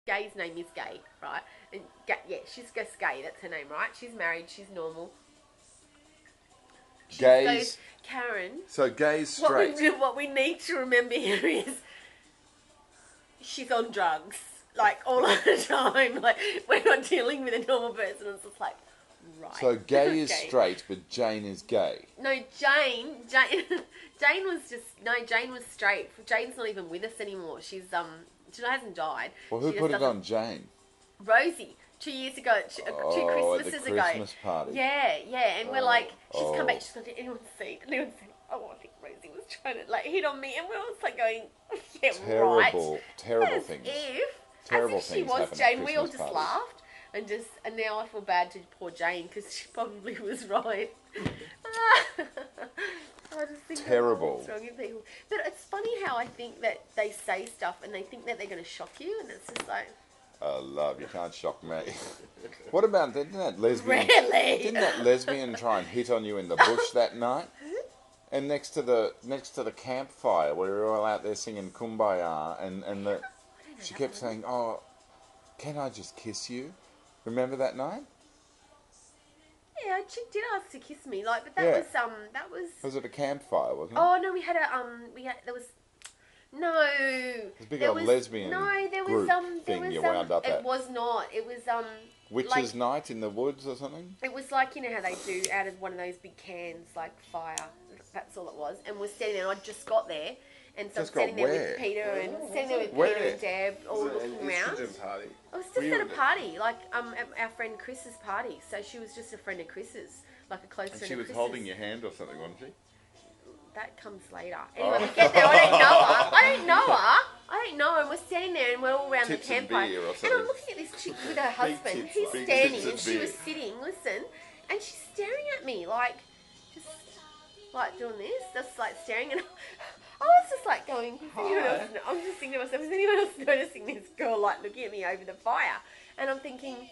Gay's name is Gay, right? And yeah, she's just Gay. That's her name, right? She's married. She's normal. Gay's... So Karen... So Gay's straight. What we need to remember here is... she's on drugs. Like, all the time. Like, we're not dealing with a normal person. It's just like... Right. So Gay is straight, but Jane is gay. No, Jane was just... No, Jane was straight. Jane's not even with us anymore. She hasn't died. Well, who put it on Jane? Rosie. 2 years ago, two Christmases at the ago. Christmas party. Yeah, and we're like, she's come back, she's gone, did anyone see? Oh, I think Rosie was trying to, like, hit on me, and we're all like going, yeah, right. Terrible things. Terrible as if she was Jane, we all just laughed. And now I feel bad to poor Jane, because she probably was right. I just think terrible. What's wrong with people. But it's funny how I think that they say stuff, and they think that they're going to shock you, and it's just like... Oh, love, you can't shock me. What about, didn't that lesbian... Really? Didn't that lesbian try and hit on you in the bush that night? And next to the campfire, where we were all out there singing Kumbaya, and she kept saying, oh, can I just kiss you? Remember that night? Yeah, she did ask to kiss me, like, but that was... Was it a campfire, wasn't it? Oh, no, there was... No. It was a big old lesbian group thing you wound up at. It was not. It was, Witches' night in the woods or something? It was like, you know how they do out of one of those big cans, like fire. That's all it was. And we're standing there, and I just got there. And so I'm standing there with Peter and Deb, all looking around. Party? I was just at a party, like at our friend Chris's party. So she was just a friend of Chris's, like a close friend of Chris's. And she was holding your hand or something, wasn't she? That comes later. Anyway, we get there. I don't know her. And we're standing there, and we're all around the campfire. And I'm looking at this chick with her husband. He's standing, and she was sitting. Listen, and she's staring at me like, just like doing this, just like staring. And I was just like going, I'm just thinking to myself, is anyone else noticing this girl like looking at me over the fire? And I'm thinking,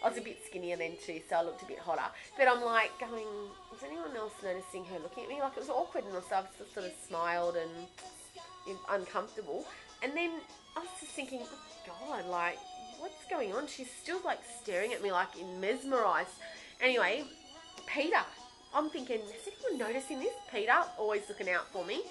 I was a bit skinnier then too, so I looked a bit hotter. But I'm like going, is anyone else noticing her looking at me? Like, it was awkward and stuff. I just sort of smiled and uncomfortable. And then I was just thinking, oh God, like, what's going on? She's still like staring at me like mesmerised. Anyway, Peter, I'm thinking, is anyone noticing this? Peter, always looking out for me.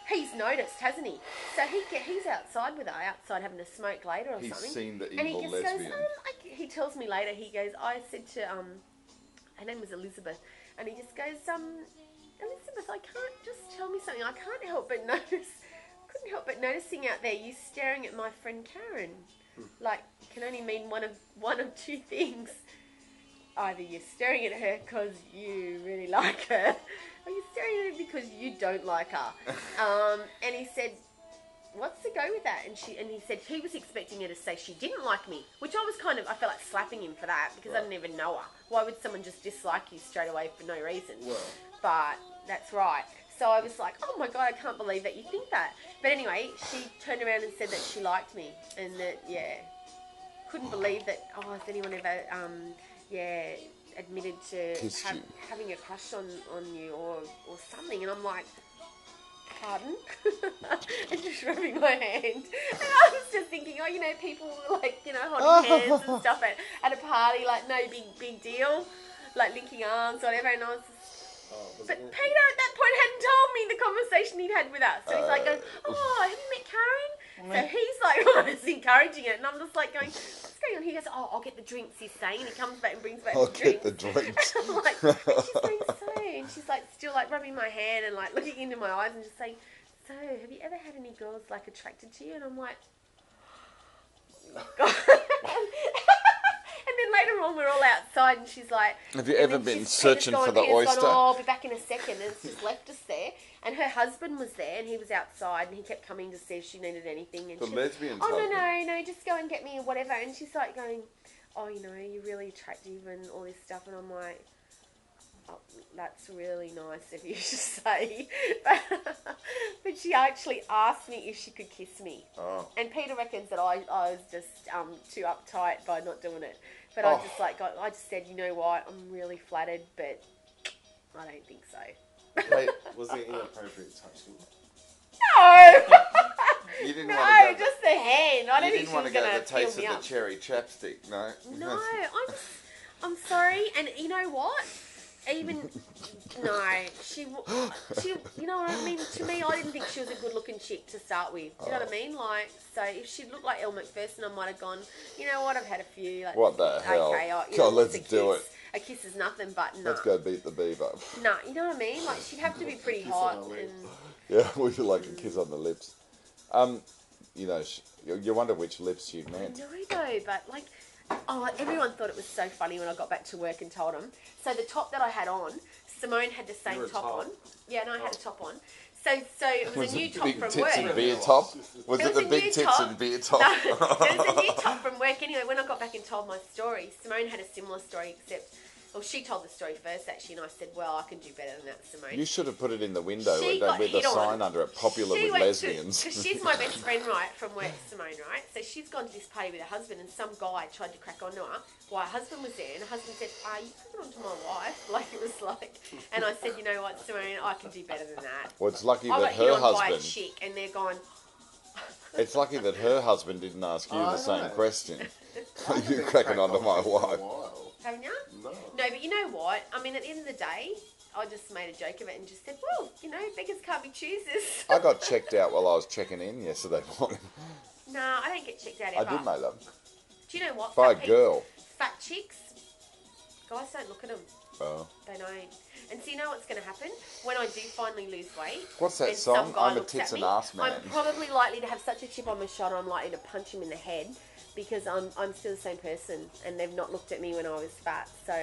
He's noticed, hasn't he? So he's outside with her, outside having a smoke later or something. He's seen the and evil he lesbian. goes, he tells me later, he goes, I said to, her name was Elizabeth, and he just goes, Elizabeth, I can't, just tell me something, I can't help but couldn't help but noticing out there you staring at my friend Karen. Like, can only mean one of two things. Either you're staring at her because you really like her, or you're staring at her because you don't like her. And he said, what's the go with that? And he said he was expecting her to say she didn't like me, which I felt like slapping him for that, because I didn't even know her. Why would someone just dislike you straight away for no reason? Well. But that's right. So I was like, oh my God, I can't believe that you think that. But anyway, she turned around and said that she liked me, and that, couldn't believe that, has anyone ever, admitted to having a crush on you or something. And I'm like, pardon? And just rubbing my hand. And I was just thinking, people like, holding hands and stuff at a party, like no big deal, like linking arms, whatever. And I was just, but Peter at that point hadn't told me the conversation he'd had with us. So he's like going, have you met Karen? So he's like almost encouraging it, and I'm just like going, what's going on? He goes, I'll get the drinks, he's saying, and he comes back and brings back the drinks. I'll get the drinks. And I'm like, and she's going, so, and she's like still like rubbing my hand and like looking into my eyes and just saying, so have you ever had any girls like attracted to you? And I'm like, oh God. And then later on, we're all outside, and she's like... Have you ever been searching for the oyster? I'll be back in a second, and it's just left us there. And her husband was there, and he was outside, and he kept coming to see if she needed anything. And the lesbian's husband. No, just go and get me whatever. And she's like going, you're really attractive and all this stuff. And I'm like, oh, that's really nice of you to say. But she actually asked me if she could kiss me. Oh. And Peter reckons that I was just too uptight by not doing it. But I just said, you know what, I'm really flattered, but I don't think so. Wait, was it inappropriate touching? No! You didn't No, want to go. just the hand. I don't You think didn't she want was to go going to to the taste peel of me the up. cherry chapstick, no. No, I'm sorry. And you know what? Even no, she, you know what I mean. To me, I didn't think she was a good-looking chick to start with. Do you know what I mean? Like, so if she looked like Elle Macpherson, I might have gone. You know what? I've had a few. Like, What the hell? Okay, God, let's do it. A kiss is nothing, but no. Let's go beat the beaver. No, you know what I mean? Like, she'd have to be pretty hot. And Yeah, we feel like a kiss on the lips. You know, you wonder which lips you've meant. No, though, but like, oh, everyone thought it was so funny when I got back to work and told them. So the top that I had on, Simone had the same top on. Yeah, no, I had a top on. So it was a new top from tits work. and beer top? Was it the big tits and beer top? No, it was a new top from work. Anyway, when I got back and told my story, Simone had a similar story, except, well, she told the story first, actually, and I said, well, I can do better than that, Simone. You should have put it in the window with hit a on. sign under it, popular with lesbians. Because she's my best friend, right, from work, Simone, right? So she's gone to this party with her husband, and some guy tried to crack onto her while her husband was there, and her husband said, you cracking onto my wife? Like, it was like, and I said, you know what, Simone, I can do better than that. Well, it's lucky I that got hit her on by a husband... chick, and they're going... It's lucky that her husband didn't ask you the same question. You cracking onto my wife. Haven't you? No. No, but you know what? I mean, at the end of the day, I just made a joke of it and just said, well, you know, beggars can't be choosers. I got checked out while I was checking in yesterday morning. Nah, I don't get checked out I ever. did, my love. Do you know what? By Fat a girl. Fat chicks, guys don't look at them. Oh. They don't. And so you know what's going to happen? When I do finally lose weight... What's that and song? some guy I'm a looks tits at and me, ass man. I'm probably likely to have such a chip on my shoulder, I'm likely to punch him in the head because I'm still the same person and they've not looked at me when I was fat. So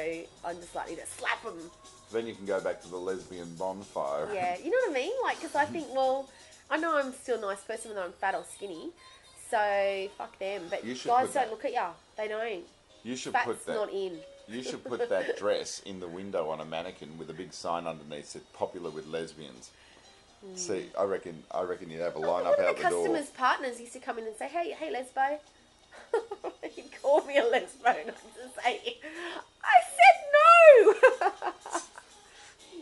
I'm just likely to slap them. Then you can go back to the lesbian bonfire. Yeah, you know what I mean? Like, because I think, well, I know I'm still a nice person whether I'm fat or skinny. So fuck them. But guys don't look at ya. They don't. You should Fat's put that. not in. You should put that dress in the window on a mannequin with a big sign underneath that popular with lesbians. See, I reckon you'd have a line up out the door. Customers' partners used to come in and say, hey lesbo. He called me a lesbo and I just say, I said no.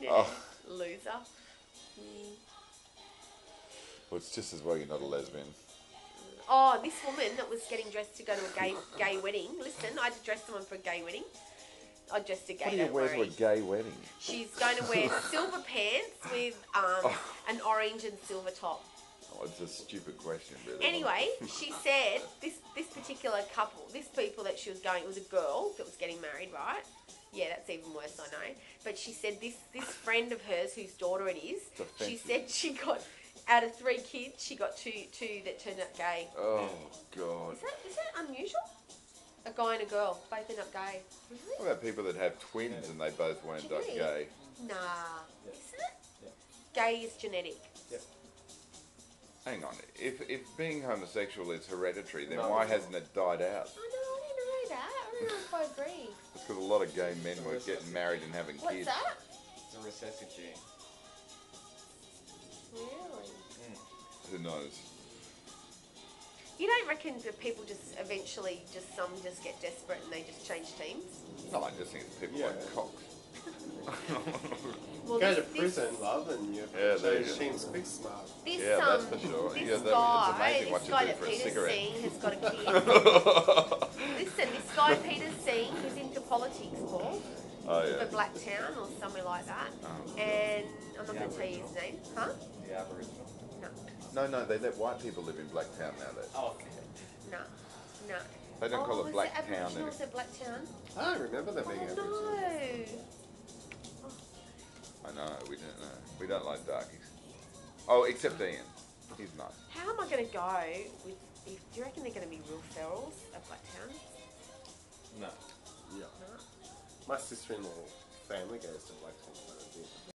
Yeah, loser. Well, it's just as well you're not a lesbian. Oh, this woman that was getting dressed to go to a gay wedding. Listen, I had to dress someone for a gay wedding. I dressed a gay. What do you wear to a gay wedding? She's going to wear silver pants with an orange and silver top. Oh, it's a stupid question, really. Anyway, she said this particular couple, this people that she was going, it was a girl that was getting married, right? Yeah, that's even worse, I know. But she said this friend of hers, whose daughter it is, she said she got, out of 3 kids, she got two that turned up gay. Oh, God. Is that unusual? A guy and a girl, both end up gay. Really? What about people that have twins and they both weren't gay? Nah. Isn't it? Yeah. Gay is genetic. Yeah. Hang on. If being homosexual is hereditary, then why hasn't it died out? I didn't know that. I don't know if I agree. It's because a lot of gay men were getting married and having What's kids. that? It's a recessive gene. Really? Who knows? You don't reckon that people just eventually some just get desperate and they just change teams? No, I just think it's people like cocks. Well, Go to prison, love, and you have to change teams quick smart. Yeah, that's for sure. This It's guy, amazing what this you guy do that for a Peter's cigarette. seen has got a kid. Listen, this guy Peter's seen, he's into politics, Paul. Oh, yeah. For Blacktown or somewhere like that. Oh. And I'm not going to tell you his name. Huh? The Aboriginal. No. No, they let white people live in Blacktown nowadays. Oh, okay. No. They don't call it Blacktown anymore. anymore. Was it Blacktown? I don't remember there being Aboriginal. No. I know, we don't know. We don't like darkies. Oh, except Ian. He's nice. How am I going to go with... Do you reckon they're going to be real ferals at Blacktown? No. No. My sister-in-law family goes to Blacktown.